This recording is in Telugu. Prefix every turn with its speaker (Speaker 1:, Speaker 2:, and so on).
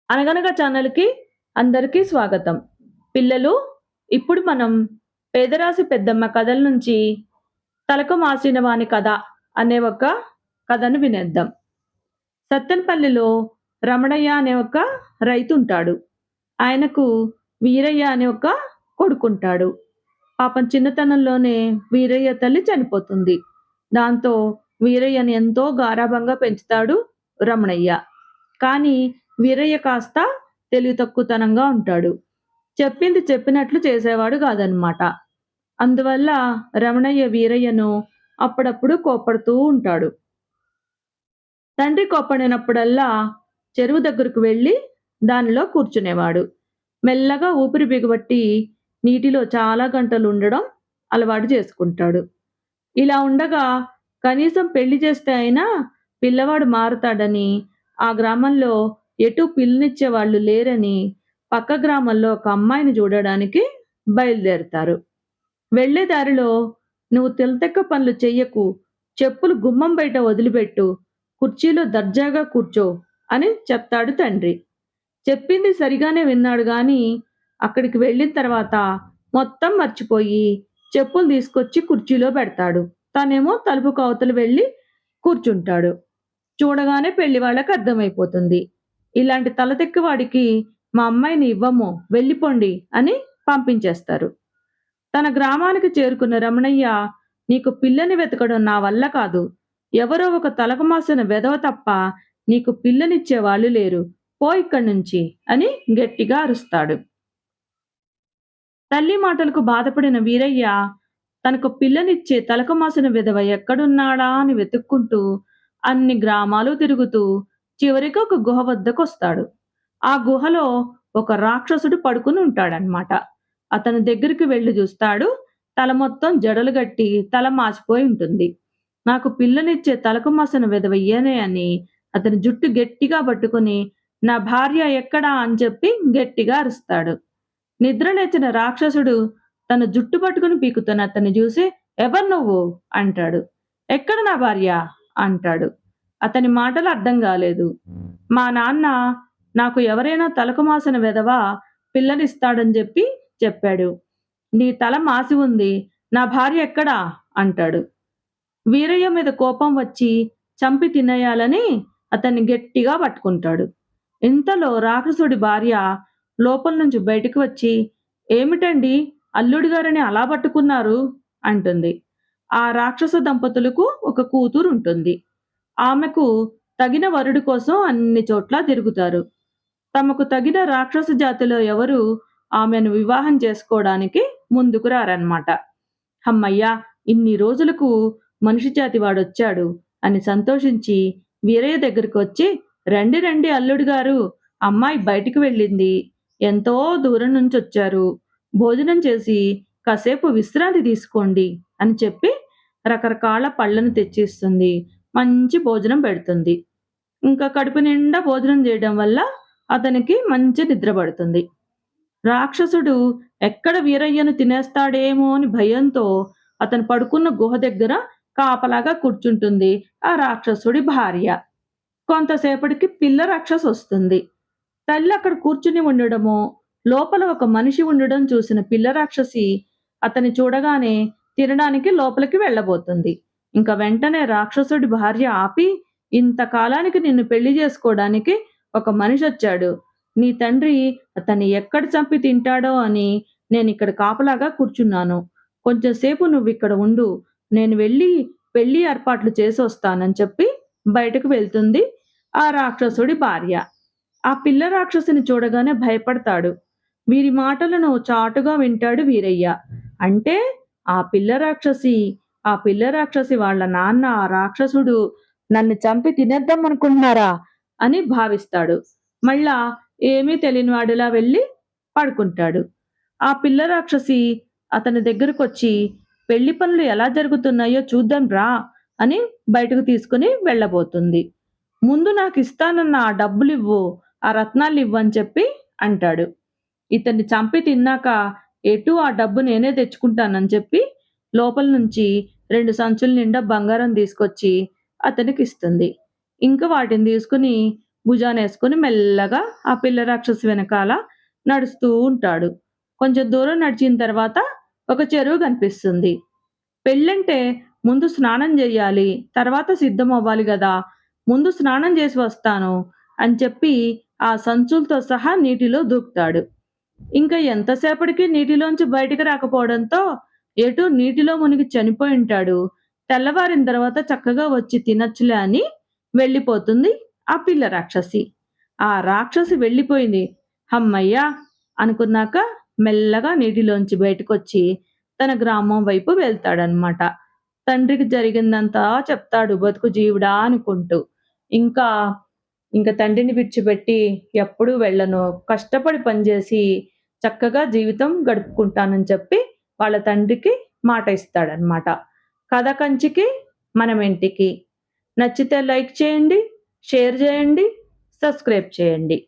Speaker 1: అనగనగా ఛానల్‌కి అందరికీ స్వాగతం. పిల్లలు, ఇప్పుడు మనం 'పేదరాశి పెద్దమ్మ' కథల నుంచి 'తలకు మాసిన వాని కథ' అనే ఒక కథను వినేద్దాం. సత్తెనపల్లిలో రమణయ్య అనే ఒక రైతుంటాడు. ఆయనకు వీరయ్య అనే ఒక కొడుకుంటాడు. పాపం చిన్నతనంలోనే వీరయ్య తల్లి చనిపోతుంది. దాంతో వీరయ్యని ఎంతో గారాబంగా పెంచుతాడు రమణయ్య. కానీ వీరయ్య కాస్త తెలివి తక్కువతనంగా ఉంటాడు. చెప్పింది చెప్పినట్లు చేసేవాడు కాదనమాట. అందువల్ల రమణయ్య వీరయ్యను అప్పుడప్పుడు కోప్పడుతూ ఉంటాడు. తండ్రి కోప్పడినప్పుడల్లా చెరువు దగ్గరకు వెళ్లి దానిలో కూర్చునేవాడు. మెల్లగా ఊపిరి బిగబట్టి నీటిలో చాలా గంటలు ఉండడం అలవాటు చేసుకుంటాడు. ఇలా ఉండగా కనీసం పెళ్లి చేస్తే అయినా పిల్లవాడు మారతాడని, ఆ గ్రామంలో ఎటూ పిల్లనిచ్చేవాళ్ళు లేరని పక్క గ్రామంలో ఒక అమ్మాయిని చూడడానికి బయలుదేరుతారు. వెళ్ళే దారిలో "నువ్వు తెలతెక్క పనులు చెయ్యకు, చెప్పులు గుమ్మం బయట వదిలిపెట్టు, కుర్చీలో దర్జాగా కూర్చో" అని చెప్తాడు తండ్రి. చెప్పింది సరిగానే విన్నాడు గాని, అక్కడికి వెళ్ళిన తర్వాత మొత్తం మర్చిపోయి చెప్పులు తీసుకొచ్చి కుర్చీలో పెడతాడు. తనేమో తలుపుకు అవతల వెళ్ళి కూర్చుంటాడు. చూడగానే పెళ్లి వాళ్ళకి అర్థమైపోతుంది. ఇలాంటి తలతిక్క వాడికి మా అమ్మాయిని ఇవ్వము, వెళ్ళిపోండి అని పంపించేస్తారు. తన గ్రామానికి చేరుకున్న రమణయ్య, నీకు పిల్లని వెతకడం నా వల్ల కాదు. ఎవరో ఒక తలకు మాసిన వెధవ తప్ప నీకు పిల్లనిచ్చే వాళ్ళు లేరు. పో ఇక్కడి నుంచి అని గట్టిగా అరుస్తాడు. తల్లి మాటలకు బాధపడిన వీరయ్య తనకు పిల్లనిచ్చే తలకు మాసిన విధవ ఎక్కడున్నాడా అని వెతుక్కుంటూ అన్ని గ్రామాలు తిరుగుతూ చివరికి ఒక గుహ వద్దకొస్తాడు. ఆ గుహలో ఒక రాక్షసుడు పడుకుని ఉంటాడనమాట. అతని దగ్గరికి వెళ్లి చూస్తాడు. తల మొత్తం జడలు గట్టి తల మాసిపోయి ఉంటుంది. నాకు పిల్లనిచ్చే తలకు మాసిన విధవ ఈయనే అని అతని జుట్టు గట్టిగా పట్టుకుని నా భార్య ఎక్కడా అని చెప్పి గట్టిగా అరుస్తాడు. నిద్ర లేచిన రాక్షసుడు తన జుట్టు పట్టుకుని పీకుతున్న అతన్ని చూసి ఎవరు నువ్వు అంటాడు. ఎక్కడ నా భార్య అంటాడు. అతని మాటలు అర్థం కాలేదు. మా నాన్న నాకు ఎవరైనా తలకు మాసిన వెధవ పిల్లనిస్తాడని చెప్పాడు. నీ తల మాసి ఉంది, నా భార్య ఎక్కడా అంటాడు. వీరయ్య మీద కోపం వచ్చి చంపి తినేయాలని అతన్ని గట్టిగా పట్టుకుంటాడు. ఇంతలో రాక్షసుడి భార్య లోపల నుంచి బయటకు వచ్చి, ఏమిటండి అల్లుడు గారని అలా పట్టుకున్నారు అంటుంది. ఆ రాక్షస దంపతులకు ఒక కూతురు ఉంటుంది. ఆమెకు తగిన వరుడి కోసం అన్ని చోట్ల తిరుగుతారు. తమకు తగిన రాక్షస జాతిలో ఎవరు ఆమెను వివాహం చేసుకోవడానికి ముందుకు రారన్నమాట. హమ్మయ్య! ఇన్ని రోజులకు మనిషి జాతి వాడొచ్చాడు అని సంతోషించి వీరయ్య దగ్గరకొచ్చి, రండి రండి అల్లుడు గారు, అమ్మాయి బయటికి వెళ్ళింది. ఎంతో దూరం నుంచొచ్చారు. భోజనం చేసి కాసేపు విశ్రాంతి తీసుకోండి అని చెప్పి రకరకాల పళ్ళను తెచ్చిస్తుంది. మంచి భోజనం పెడుతుంది. ఇంకా కడుపు నిండా భోజనం చేయడం వల్ల అతనికి మంచి నిద్ర పడుతుంది. రాక్షసుడు ఎక్కడ వీరయ్యను తినేస్తాడేమో అని భయంతో అతను పడుకున్న గుహ దగ్గర కాపలాగా కూర్చుంటుంది ఆ రాక్షసుడి భార్య. కొంతసేపటికి పిల్ల రాక్షసొస్తుంది. తల్లి అక్కడ కూర్చుని ఉండడమో, లోపల ఒక మనిషి ఉండడం చూసిన పిల్ల రాక్షసి అతన్ని చూడగానే తినడానికి లోపలికి వెళ్ళబోతుంది. ఇంక వెంటనే రాక్షసుడి భార్య ఆపి, ఇంతకాలానికి నిన్ను పెళ్లి చేసుకోవడానికి ఒక మనిషొచ్చాడు. నీ తండ్రి అతన్ని ఎక్కడ చంపి తింటాడో అని నేనిక్కడ కాపలాగా కూర్చున్నాను. కొంచెం సేపు నువ్విక్కడ ఉండు. నేను వెళ్ళి పెళ్లి ఏర్పాట్లు చేసొస్తానని చెప్పి బయటకు వెళ్తుంది ఆ రాక్షసుడి భార్య. ఆ పిల్ల రాక్షసిని చూడగానే భయపడతాడు. వీరి మాటలను చాటుగా వింటాడు వీరయ్య. అంటే ఆ పిల్ల రాక్షసి వాళ్ళ నాన్న ఆ రాక్షసుడు నన్ను చంపి తినేద్దామనుకుంటున్నారా అని భావిస్తాడు. మళ్ళా ఏమీ తెలియనివాడిలా వెళ్ళి పడుకుంటాడు. ఆ పిల్ల రాక్షసి అతని దగ్గరకొచ్చి, పెళ్లి పనులు ఎలా జరుగుతున్నాయో చూద్దాం రా అని బయటకు తీసుకుని వెళ్ళబోతుంది. ముందు నాకిస్తానన్న ఆ డబ్బులివ్వు, ఆ రత్నాలివ్వు అని చెప్పి అంటాడు. ఇతన్ని చంపి తిన్నాక ఎటూ ఆ డబ్బు నేనే తెచ్చుకుంటానని చెప్పి లోపల నుంచి 2 సంచుల నిండా బంగారం తీసుకొచ్చి అతనికిస్తుంది. ఇంక వాటిని తీసుకుని భుజానేసుకొని మెల్లగా ఆ పిల్ల రాక్షసి వెనకాల నడుస్తూ ఉంటాడు. కొంచెం దూరం నడిచిన తర్వాత ఒక చెరువు కనిపిస్తుంది. పెళ్ళంటే ముందు స్నానం జెయ్యాలి. తర్వాత సిద్ధమవ్వాలి గదా! ముందు స్నానం జేసి వస్తాను అని చెప్పి ఆ సంచులతో సహా నీటిలో దూకుతాడు. ఇంక ఎంతసేపటికి నీటిలోంచి బయటికి రాకపోవడంతో ఎటూ నీటిలో మునిగి చనిపోయుంటాడు. తెల్లవారిన తర్వాత చక్కగా వచ్చి తినొచ్చులే అని వెళ్ళిపోతుంది ఆ పిల్ల రాక్షసి. ఆ రాక్షసి వెళ్ళిపోయింది. హమ్మయ్య! అనుకున్నాక మెల్లగా నీటిలోంచి బయటకొచ్చి తన గ్రామం వైపు వెళ్తాడనమాట. తండ్రికి జరిగిందంతా చెప్తాడు బతుకు జీవుడా అనుకుంటూ. ఇంకా, ఇంక తండ్రిని విడిచిపెట్టి ఎప్పుడూ వెళ్ళను. కష్టపడి పనిజేసి చక్కగా జీవితం గడుపుకుంటానని చెప్పి వాళ్ళ తండ్రికి మాట ఇస్తాడనమాట. కథ కంచికి మనమింటికి. నచ్చితే లైక్ చేయండి, షేర్ జేయండి, సబ్స్క్రైబ్ చేయండి.